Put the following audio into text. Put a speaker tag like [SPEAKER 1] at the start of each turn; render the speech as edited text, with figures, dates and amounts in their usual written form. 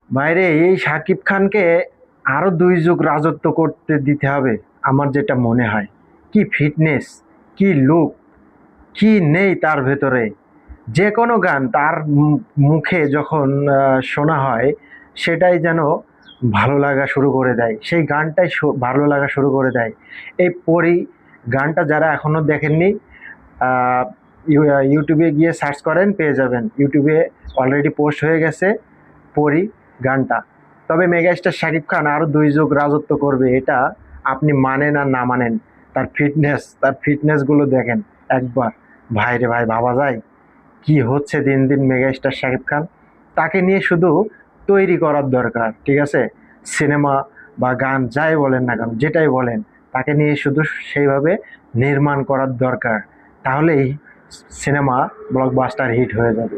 [SPEAKER 1] বাইরে এই শাকিব খানকে আরো 2 যুগ রাজত্ব করতে দিতে হবে, আমার যেটা মনে হয়। কি ফিটনেস, কি লুক, কি নেই তার ভেতরে। যে কোনো গান তার মুখে যখন শোনা হয়, সেটাই যেন ভালো লাগা শুরু করে দেয়, সেই গানটাই ভালো লাগা শুরু করে দেয়। এই পরি গানটা যারা এখনো দেখেননি, আহ, ইউটিউবে গিয়ে সার্চ করেন, পেয়ে যাবেন। ইউটিউবে অলরেডি পোস্ট হয়ে গেছে পরি গানটা। তবে মেগাস্টার শাকিব খান আরো 2 যুগ রাজত্ব করবে, এটা আপনি মানেন আর না মানেন। তার ফিটনেস গুলো দেখেন একবার। ভাই রে ভাই, ভাবা যায় কি হচ্ছে দিন দিন মেগাস্টার শাকিব খান। তাকে নিয়ে শুধু তৈরি করার দরকার, ঠিক আছে? সিনেমা বা গান যাই বলেন না কেন, যেটাই বলেন, তাকে নিয়ে শুধু সেইভাবে নির্মাণ করার দরকার। তাহলেই সিনেমা ব্লকবাস্টার হিট হয়ে যাবে।